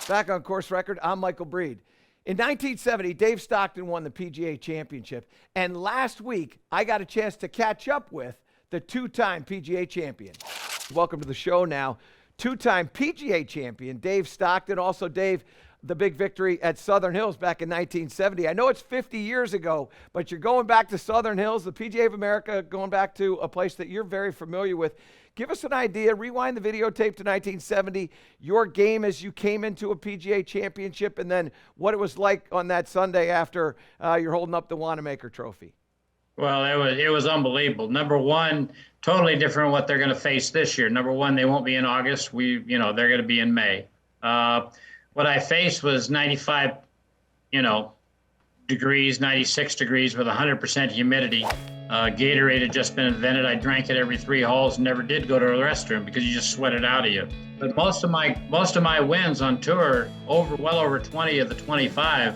Back on Course Record, I'm Michael Breed. In 1970, Dave Stockton won the PGA Championship, and last week I got a chance to catch up with the two-time PGA champion. Welcome to the show now, two-time PGA champion Dave Stockton. Also, Dave, the big victory at Southern Hills back in 1970. I know it's 50 years ago, but you're going back to Southern Hills, the PGA of America, going back to a place that you're very familiar with. Give us an idea, rewind the videotape to 1970, your game as you came into a PGA championship, and then what it was like on that Sunday after you're holding up the Wanamaker Trophy. Well, it was unbelievable. Number one, totally different what they're going to face this year. Number one, they won't be in August. They're going to be in May. What I faced was 95, degrees, 96 degrees with 100% humidity. Gatorade had just been invented. I drank it every 3 holes and never did go to the restroom because you just sweat it out of you. But most of my wins on tour, well over 20 of the 25,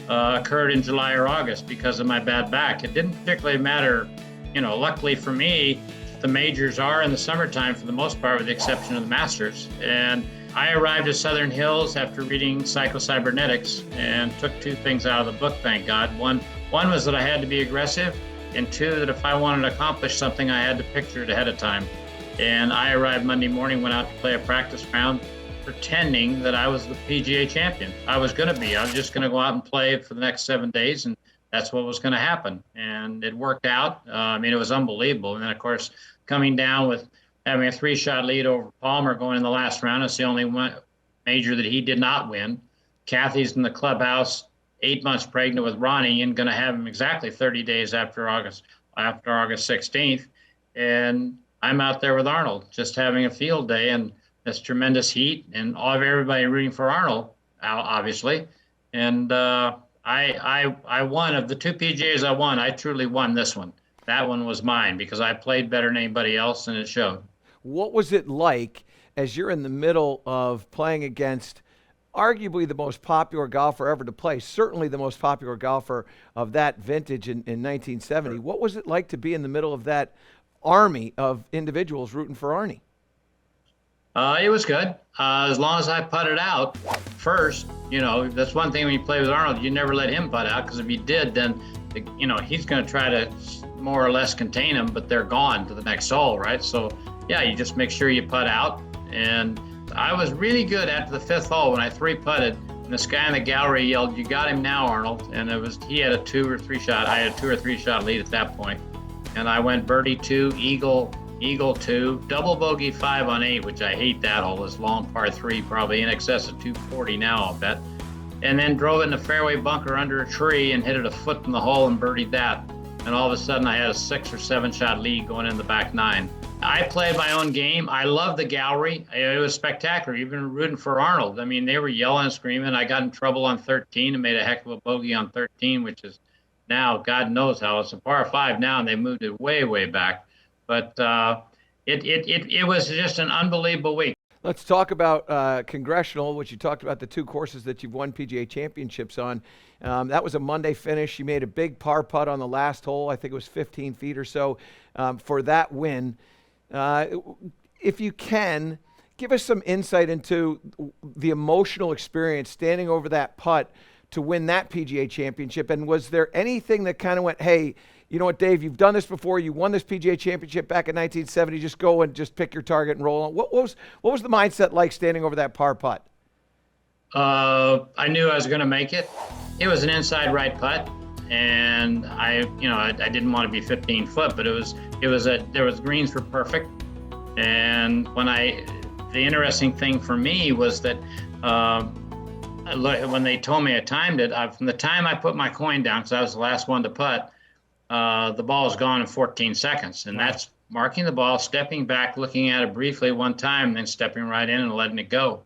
occurred in July or August because of my bad back. It didn't particularly matter, luckily for me, the majors are in the summertime for the most part, with the exception of the Masters. And I arrived at Southern Hills after reading Psycho-Cybernetics and took 2 things out of the book, thank God. One was that I had to be aggressive, and 2, that if I wanted to accomplish something, I had to picture it ahead of time. And I arrived Monday morning, went out to play a practice round, pretending that I was the PGA champion. I was going to be. I was just going to go out and play for the next 7 days, and that's what was going to happen. And it worked out. It was unbelievable. And then, of course, coming down with having a 3-shot lead over Palmer going in the last round. It's the only one major that he did not win. Kathy's in the clubhouse, 8 months pregnant with Ronnie, and going to have him exactly 30 days after August 16th. And I'm out there with Arnold, just having a field day, and this tremendous heat, and all of everybody rooting for Arnold, obviously. And I won. Of the 2 PGAs I won, I truly won this one. That one was mine because I played better than anybody else, and it showed. What was it like as you're in the middle of playing against arguably the most popular golfer ever to play, certainly the most popular golfer of that vintage in 1970? What was it like to be in the middle of that army of individuals rooting for Arnie? It was good. As long as I putted out first, that's one thing when you play with Arnold, you never let him putt out, because if he did, then, he's going to try to more or less contain them, but they're gone to the next hole, right? So, yeah, you just make sure you putt out. And I was really good after the 5th hole when I 3-putted, and this guy in the gallery yelled, "You got him now, Arnold." And he had a 2 or 3 shot. I had a 2 or 3 shot lead at that point. And I went birdie 2, eagle 2, double bogey 5 on 8, which I hate that hole. It's long par 3, probably in excess of 240 now, I'll bet. And then drove it in the fairway bunker under a tree and hit it a foot from the hole and birdied that. And all of a sudden I had a 6 or 7 shot lead going in the back 9. I played my own game. I loved the gallery. It was spectacular. Even rooting for Arnold. They were yelling and screaming. I got in trouble on 13 and made a heck of a bogey on 13, which is now, God knows how. It's a par 5 now, and they moved it way, way back. But it was just an unbelievable week. Let's talk about Congressional, which you talked about, the 2 courses that you've won PGA championships on. That was a Monday finish. You made a big par putt on the last hole. I think it was 15 feet or so for that win. If you can, give us some insight into the emotional experience standing over that putt to win that PGA championship. And was there anything that kind of went, hey, you know what, Dave, you've done this before. You won this PGA championship back in 1970. Just go and just pick your target and roll on. What was the mindset like standing over that par putt? I knew I was going to make it. It was an inside right putt, and I didn't want to be 15 foot, but greens were perfect. And the interesting thing for me was that when they told me I timed it, from the time I put my coin down, because I was the last one to putt, the ball is gone in 14 seconds. And that's marking the ball, stepping back, looking at it briefly one time, and then stepping right in and letting it go.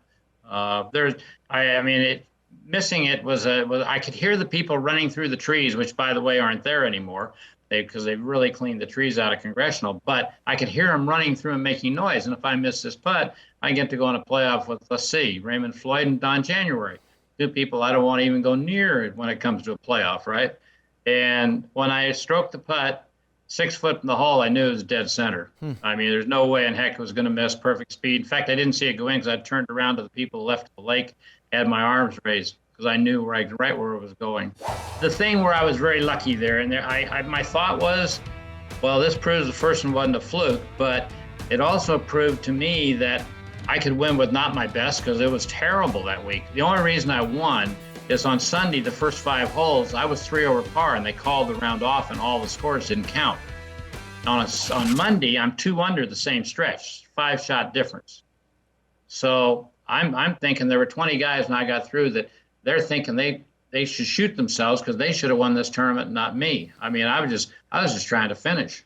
Missing it was I could hear the people running through the trees, which, by the way, aren't there anymore, because they've really cleaned the trees out of Congressional. But I could hear them running through and making noise. And if I miss this putt, I get to go in a playoff with, let's see, Raymond Floyd and Don January, 2 people I don't want to even go near when it comes to a playoff, right? And when I stroked the putt, 6 foot from the hole, I knew it was dead center. There's no way in heck it was going to miss, perfect speed. In fact, I didn't see it go in because I turned around to the people left of the lake had my arms raised because I knew right where it was going. The thing where I was very lucky there, and my thought was, well, this proves the first one wasn't a fluke, but it also proved to me that I could win with not my best because it was terrible that week. The only reason I won is on Sunday, the first 5 holes, I was 3 over par, and they called the round off, and all the scores didn't count. On Monday, I'm 2 under the same stretch, 5-shot difference. So I'm thinking there were 20 guys when I got through that they're thinking they should shoot themselves because they should have won this tournament, not me. I mean, I was just trying to finish.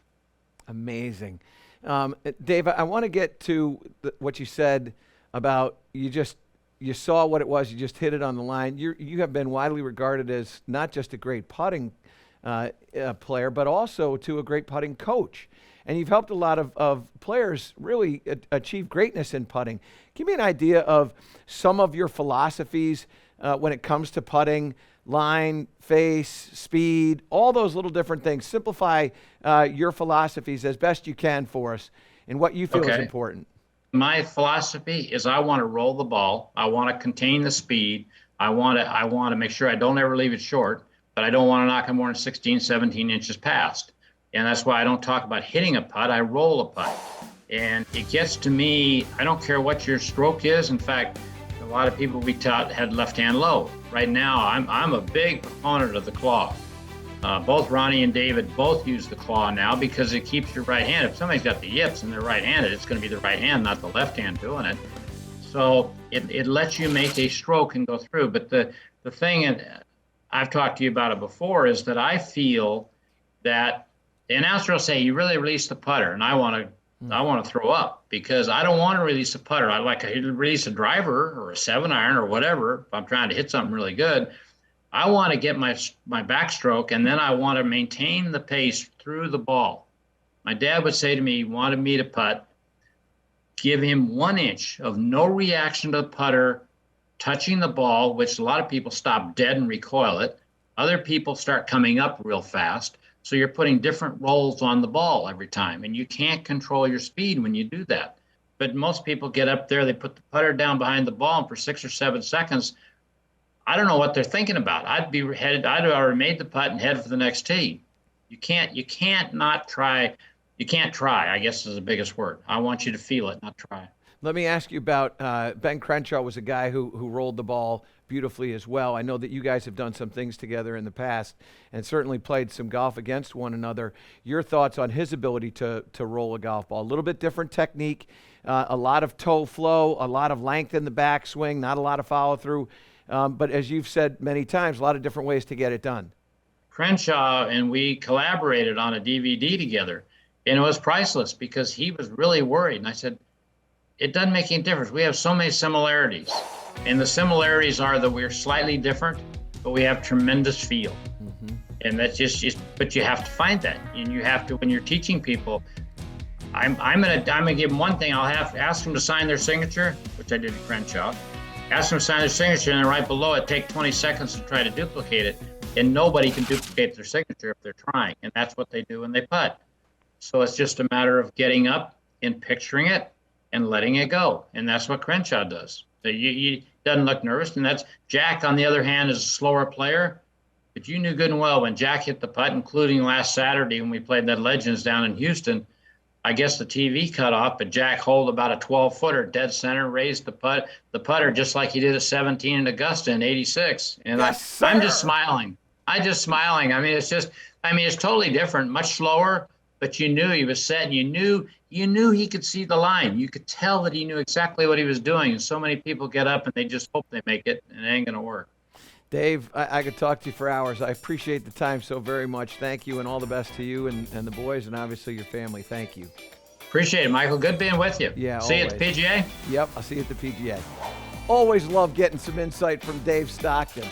Amazing. Dave, I want to get to what you said about you saw what it was, you just hit it on the line. You have been widely regarded as not just a great putting player, but also to a great putting coach. And you've helped a lot of players really achieve greatness in putting. Give me an idea of some of your philosophies when it comes to putting, line, face, speed, all those little different things. Simplify your philosophies as best you can for us and what you feel is important. My philosophy is I want to roll the ball. I want to contain the speed. I want to make sure I don't ever leave it short, but I don't want to knock it more than 16, 17 inches past. And that's why I don't talk about hitting a putt. I roll a putt. And it gets to me, I don't care what your stroke is. In fact, a lot of people we taught had left hand low. Right now, I'm a big proponent of the claw. Both Ronnie and David both use the claw now because it keeps your right hand. If somebody's got the yips and they're right-handed, it's going to be the right hand, not the left hand doing it. So it lets you make a stroke and go through. But the thing, and I've talked to you about it before, is that I feel that the announcer will say, you really release the putter, and I want to throw up because I don't want to release a putter. I like to release a driver or a 7-iron or whatever if I'm trying to hit something really good. I want to get my backstroke, and then I want to maintain the pace through the ball. My dad would say to me, he wanted me to putt, give him 1 inch of no reaction to the putter touching the ball, which a lot of people stop dead and recoil it. Other people start coming up real fast. So you're putting different rolls on the ball every time, and you can't control your speed when you do that. But most people get up there, they put the putter down behind the ball, and for 6 or 7 seconds, I don't know what they're thinking about. I'd already made the putt and headed for the next tee. You can't try, I guess is the biggest word. I want you to feel it, not try. Let me ask you about Ben Crenshaw was a guy who rolled the ball beautifully as well. I know that you guys have done some things together in the past and certainly played some golf against one another. Your thoughts on his ability to roll a golf ball? A little bit different technique, a lot of toe flow, a lot of length in the backswing, not a lot of follow through. But as you've said many times, a lot of different ways to get it done. Crenshaw and we collaborated on a DVD together, and it was priceless because he was really worried. And I said, it doesn't make any difference. We have so many similarities. And the similarities are that we're slightly different, but we have tremendous feel. Mm-hmm. And that's just, but you have to find that. And you have to, when you're teaching people, I'm gonna give them one thing. I'll have to ask them to sign their signature, which I did at Crenshaw. Ask them to sign their signature, and then right below it, take 20 seconds to try to duplicate it. And nobody can duplicate their signature if they're trying. And that's what they do when they putt. So it's just a matter of getting up and picturing it and letting it go. And that's what Crenshaw does. So he doesn't look nervous. And that's Jack, on the other hand, is a slower player. But you knew good and well when Jack hit the putt, including last Saturday when we played that Legends down in Houston, I guess the TV cut off, but Jack holed about a 12-footer dead center, raised the putter just like he did at 17 in Augusta in 86. And yes, I'm just smiling. I mean, it's totally different, much slower, but you knew he was set, and you knew he could see the line. You could tell that he knew exactly what he was doing. And so many people get up and they just hope they make it, and it ain't going to work. Dave, I could talk to you for hours. I appreciate the time so very much. Thank you, and all the best to you and the boys, and obviously your family. Thank you. Appreciate it, Michael. Good being with you. Yeah, See always. you at the PGA? Yep, I'll see you at the PGA. Always love getting some insight from Dave Stockton.